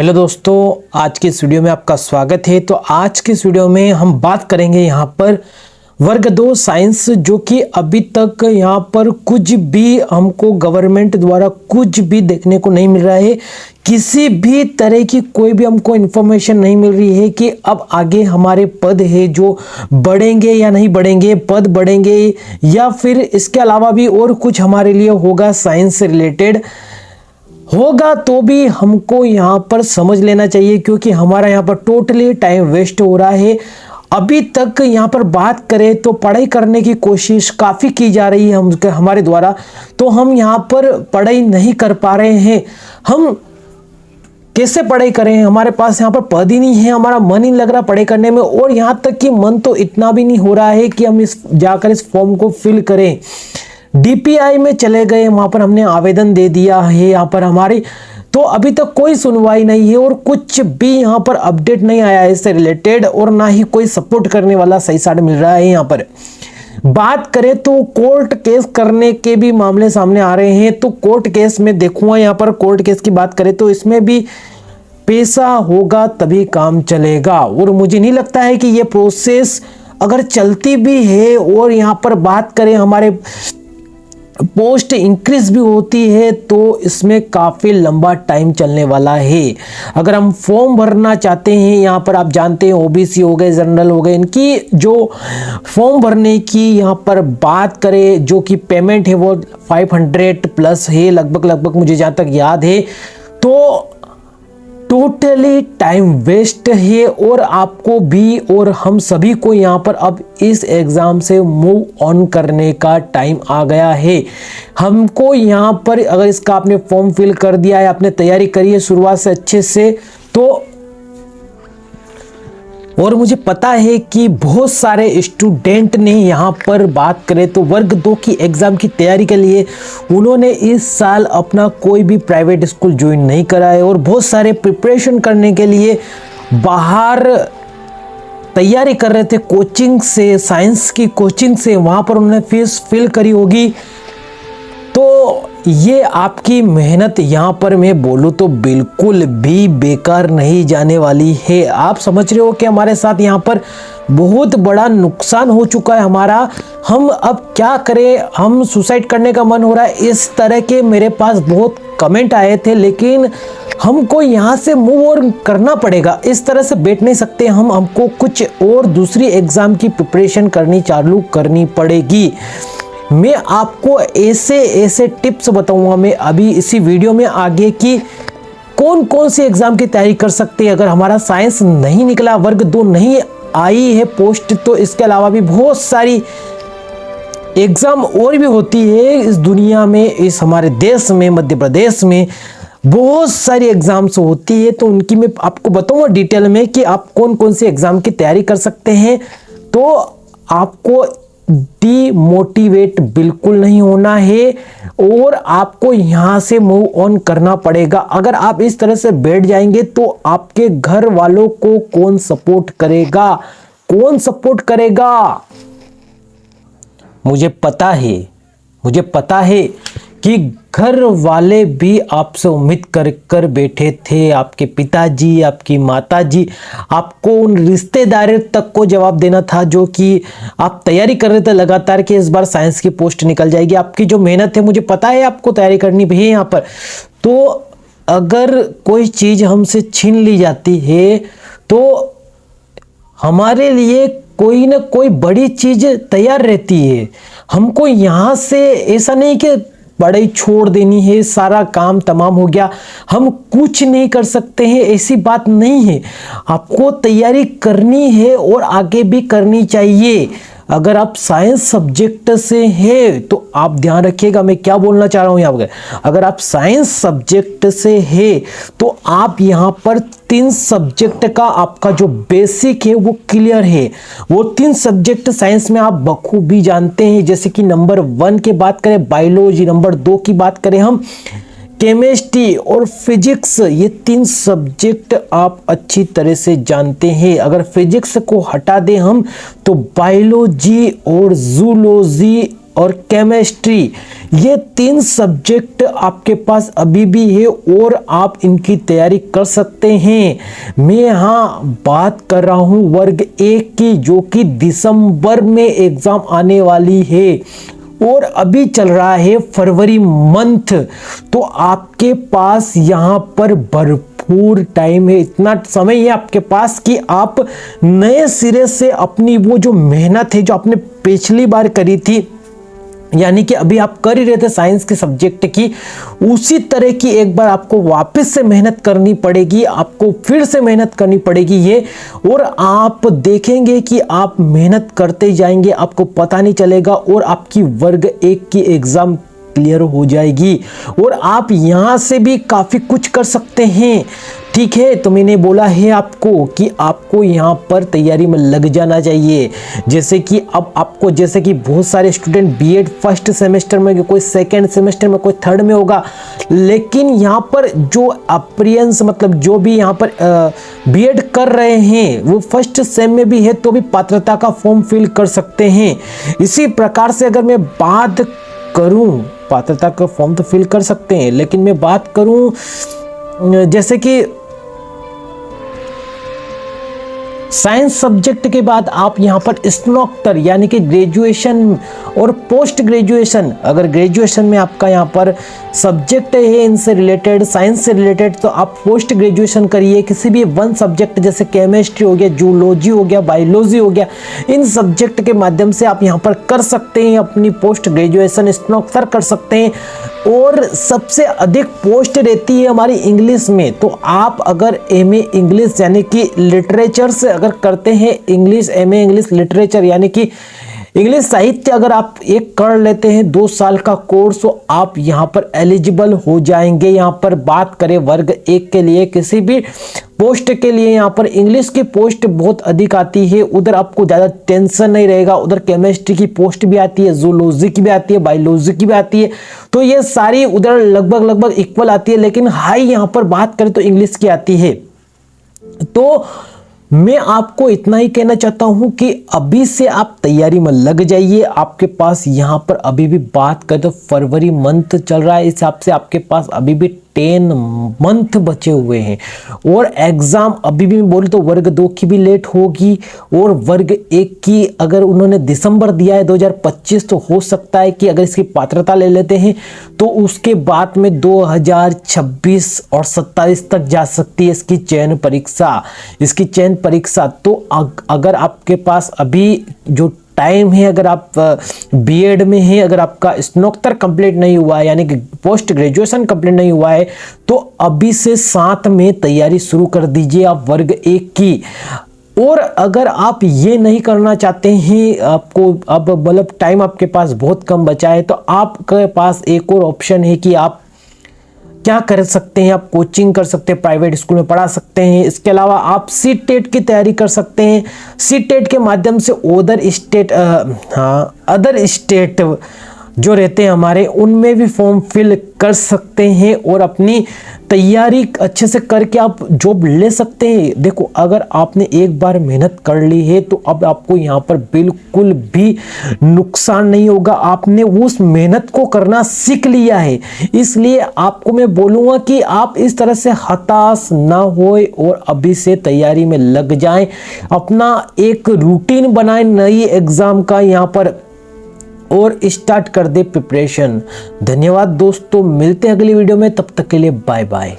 Hello दोस्तों, आज की इस वीडियो में आपका स्वागत है। तो आज की इस वीडियो में हम बात करेंगे यहाँ पर वर्ग 2 साइंस, जो कि अभी तक यहाँ पर कुछ भी हमको गवर्नमेंट द्वारा कुछ भी देखने को नहीं मिल रहा है। किसी भी तरह की कोई भी हमको इन्फॉर्मेशन नहीं मिल रही है कि अब आगे हमारे पद है जो बढ़ेंगे या नहीं बढ़ेंगे, पद बढ़ेंगे या फिर इसके अलावा भी और कुछ हमारे लिए होगा साइंस से रिलेटेड होगा, तो भी हमको यहाँ पर समझ लेना चाहिए, क्योंकि हमारा यहाँ पर टोटली टाइम वेस्ट हो रहा है। अभी तक यहाँ पर बात करें तो पढ़ाई करने की कोशिश काफ़ी की जा रही है हमारे द्वारा, तो हम यहाँ पर पढ़ाई नहीं कर पा रहे हैं। हम कैसे पढ़ाई करें? हमारे पास यहाँ पर पद ही नहीं है, हमारा मन ही लग रहा पढ़ाई करने में, और यहाँ तक कि मन तो इतना भी नहीं हो रहा है कि हम जाकर इस फॉर्म को फिल करें। डीपीआई में चले गए, वहां पर हमने आवेदन दे दिया है यहाँ पर हमारी, तो अभी तक कोई सुनवाई नहीं है और कुछ भी यहाँ पर अपडेट नहीं आया है इससे रिलेटेड, और ना ही कोई सपोर्ट करने वाला सही साइड मिल रहा है। यहाँ पर बात करें तो कोर्ट केस करने के भी मामले सामने आ रहे हैं। तो कोर्ट केस में देखूंगा, यहाँ पर कोर्ट केस की बात करें तो इसमें भी पैसा होगा तभी काम चलेगा, और मुझे नहीं लगता है कि ये प्रोसेस अगर चलती भी है और यहाँ पर बात करें हमारे पोस्ट इंक्रीज भी होती है तो इसमें काफ़ी लंबा टाइम चलने वाला है। अगर हम फॉर्म भरना चाहते हैं, यहाँ पर आप जानते हैं ओबीसी हो गए, जनरल हो गए, इनकी जो फॉर्म भरने की यहाँ पर बात करें, जो कि पेमेंट है वो 500 प्लस है लगभग मुझे जहाँ तक याद है, तो टोटली टाइम वेस्ट है। और आपको भी और हम सभी को यहाँ पर अब इस एग्ज़ाम से मूव ऑन करने का टाइम आ गया है। हमको यहाँ पर अगर इसका आपने फॉर्म फिल कर दिया है, आपने तैयारी करी है शुरुआत से अच्छे से, तो और मुझे पता है कि बहुत सारे स्टूडेंट ने यहाँ पर बात करें तो वर्ग 2 की एग्ज़ाम की तैयारी के लिए उन्होंने इस साल अपना कोई भी प्राइवेट स्कूल ज्वाइन नहीं करा है, और बहुत सारे प्रिपरेशन करने के लिए बाहर तैयारी कर रहे थे कोचिंग से, साइंस की कोचिंग से, वहाँ पर उन्होंने फीस फिल करी होगी। तो ये आपकी मेहनत यहाँ पर मैं बोलूँ तो बिल्कुल भी बेकार नहीं जाने वाली है। आप समझ रहे हो कि हमारे साथ यहाँ पर बहुत बड़ा नुकसान हो चुका है हमारा। हम अब क्या करें? हम सुसाइड करने का मन हो रहा है, इस तरह के मेरे पास बहुत कमेंट आए थे, लेकिन हमको यहाँ से मूव ऑन करना पड़ेगा। इस तरह से बैठ नहीं सकते हम, हमको कुछ और दूसरी एग्ज़ाम की प्रिपरेशन चालू करनी पड़ेगी। मैं आपको ऐसे टिप्स बताऊंगा मैं अभी इसी वीडियो में आगे कि कौन कौन सी एग्जाम की तैयारी कर सकते हैं। अगर हमारा साइंस नहीं निकला, वर्ग 2 नहीं आई है पोस्ट, तो इसके अलावा भी बहुत सारी एग्जाम और भी होती है इस दुनिया में, इस हमारे देश में, मध्य प्रदेश में बहुत सारी एग्जाम्स होती है। तो उनकी मैं आपको बताऊंगा डिटेल में कि आप कौन कौन सी एग्जाम की तैयारी कर सकते हैं। तो आपको डीमोटिवेट बिल्कुल नहीं होना है और आपको यहां से मूव ऑन करना पड़ेगा। अगर आप इस तरह से बैठ जाएंगे तो आपके घर वालों को कौन सपोर्ट करेगा? कौन सपोर्ट करेगा? मुझे पता है कि घर वाले भी आपसे उम्मीद कर बैठे थे, आपके पिताजी, आपकी माताजी, आपको उन रिश्तेदारों तक को जवाब देना था जो कि आप तैयारी कर रहे थे लगातार कि इस बार साइंस की पोस्ट निकल जाएगी। आपकी जो मेहनत है, मुझे पता है आपको तैयारी करनी भी है यहाँ पर। तो अगर कोई चीज़ हमसे छीन ली जाती है तो हमारे लिए कोई ना कोई बड़ी चीज़ तैयार रहती है। हमको यहाँ से ऐसा नहीं कि पढ़ाई छोड़ देनी है, सारा काम तमाम हो गया, हम कुछ नहीं कर सकते हैं, ऐसी बात नहीं है। आपको तैयारी करनी है और आगे भी करनी चाहिए। अगर आप साइंस सब्जेक्ट से हैं तो आप ध्यान रखिएगा मैं क्या बोलना चाह रहा हूँ यहाँ पर। अगर आप साइंस सब्जेक्ट से हैं तो आप यहाँ पर 3 सब्जेक्ट का आपका जो बेसिक है वो क्लियर है। वो 3 सब्जेक्ट साइंस में आप बखूबी जानते हैं, जैसे कि नंबर 1 की बात करें बायोलॉजी, नंबर 2 की बात करें हम केमिस्ट्री और फिजिक्स, ये 3 सब्जेक्ट आप अच्छी तरह से जानते हैं। अगर फिजिक्स को हटा दें हम तो बायोलॉजी और जूलॉजी और केमिस्ट्री, ये 3 सब्जेक्ट आपके पास अभी भी है और आप इनकी तैयारी कर सकते हैं। मैं यहाँ बात कर रहा हूँ वर्ग 1 की, जो कि दिसंबर में एग्जाम आने वाली है और अभी चल रहा है फरवरी मंथ। तो आपके पास यहाँ पर भरपूर टाइम है, इतना समय है आपके पास कि आप नए सिरे से अपनी वो जो मेहनत है जो आपने पिछली बार करी थी, यानी कि अभी आप कर ही रहे थे साइंस के सब्जेक्ट की, उसी तरह की एक बार आपको वापस से मेहनत करनी पड़ेगी, आपको फिर से मेहनत करनी पड़ेगी ये। और आप देखेंगे कि आप मेहनत करते जाएंगे, आपको पता नहीं चलेगा और आपकी वर्ग 1 की एग्जाम क्लियर हो जाएगी और आप यहां से भी काफी कुछ कर सकते हैं। ठीक है, तो मैंने बोला है आपको कि आपको यहाँ पर तैयारी में लग जाना चाहिए। जैसे कि अब आपको, जैसे कि बहुत सारे स्टूडेंट बीएड फर्स्ट सेमेस्टर में, कोई सेकंड सेमेस्टर में, कोई थर्ड में होगा, लेकिन यहाँ पर जो अप्रियंस मतलब जो भी यहाँ पर बीएड कर रहे हैं वो फर्स्ट सेम में भी है तो भी पात्रता का फॉर्म फिल कर सकते हैं। इसी प्रकार से अगर मैं बात करूं, पात्रता का फॉर्म तो फिल कर सकते हैं, लेकिन मैं बात करूं जैसे कि साइंस सब्जेक्ट के बाद आप यहाँ पर स्नातकोत्तर यानी कि ग्रेजुएशन और पोस्ट ग्रेजुएशन, अगर ग्रेजुएशन में आपका यहाँ पर सब्जेक्ट है इनसे रिलेटेड, साइंस से रिलेटेड, तो आप पोस्ट ग्रेजुएशन करिए किसी भी वन सब्जेक्ट, जैसे केमिस्ट्री हो गया, जूलॉजी हो गया, बायोलॉजी हो गया, इन सब्जेक्ट के माध्यम से आप यहाँ पर कर सकते हैं अपनी पोस्ट ग्रेजुएशन, स्नातकोत्तर कर सकते हैं। और सबसे अधिक पोस्ट रहती है हमारी इंग्लिश में, तो आप अगर एमए इंग्लिश यानी कि लिटरेचर से अगर करते हैं, इंग्लिश एमए इंग्लिश लिटरेचर यानी कि इंग्लिश साहित्य अगर आप एक कर लेते हैं 2 साल का कोर्स, तो आप यहाँ पर एलिजिबल हो जाएंगे। यहाँ पर बात करें वर्ग 1 के लिए, किसी भी पोस्ट के लिए यहाँ पर इंग्लिश की पोस्ट बहुत अधिक आती है, उधर आपको ज़्यादा टेंशन नहीं रहेगा। उधर केमिस्ट्री की पोस्ट भी आती है, जूलॉजी की भी आती है, बायोलॉजी की भी आती है, तो ये सारी उधर लगभग इक्वल आती है, लेकिन हाई यहाँ पर बात करें तो इंग्लिश की आती है। तो मैं आपको इतना ही कहना चाहता हूं कि अभी से आप तैयारी में लग जाइए। आपके पास यहां पर अभी भी बात करें तो फरवरी मंथ चल रहा है, इस हिसाब से आपके पास अभी भी 10 मंथ बचे हुए हैं और एग्जाम अभी भी बोले तो वर्ग 2 की भी लेट होगी और वर्ग 1 की अगर उन्होंने दिसंबर दिया है 2025, तो हो सकता है कि अगर इसकी पात्रता ले लेते हैं तो उसके बाद में 2026 और 27 तक जा सकती है इसकी चयन परीक्षा। तो अगर आपके पास अभी जो टाइम है, अगर आप बीएड में हैं, अगर आपका स्नातकोत्तर कंप्लीट नहीं हुआ है यानी कि पोस्ट ग्रेजुएशन कंप्लीट नहीं हुआ है, तो अभी से साथ में तैयारी शुरू कर दीजिए आप वर्ग 1 की। और अगर आप ये नहीं करना चाहते हैं, आपको अब मतलब टाइम आपके पास बहुत कम बचा है, तो आपके पास एक और ऑप्शन है कि आप क्या कर सकते हैं, आप कोचिंग कर सकते हैं, प्राइवेट स्कूल में पढ़ा सकते हैं। इसके अलावा आप सीट टेट की तैयारी कर सकते हैं। सीट टेट के माध्यम से अदर स्टेट जो रहते हैं हमारे, उनमें भी फॉर्म फिल कर सकते हैं और अपनी तैयारी अच्छे से करके आप जॉब ले सकते हैं। देखो, अगर आपने एक बार मेहनत कर ली है तो अब आपको यहाँ पर बिल्कुल भी नुकसान नहीं होगा, आपने उस मेहनत को करना सीख लिया है। इसलिए आपको मैं बोलूँगा कि आप इस तरह से हताश ना होए और अभी से तैयारी में लग जाएं, अपना एक रूटीन बनाएं नई एग्जाम का यहाँ पर और स्टार्ट कर दे प्रिपरेशन। धन्यवाद दोस्तों, मिलते हैं अगली वीडियो में, तब तक के लिए बाय बाय।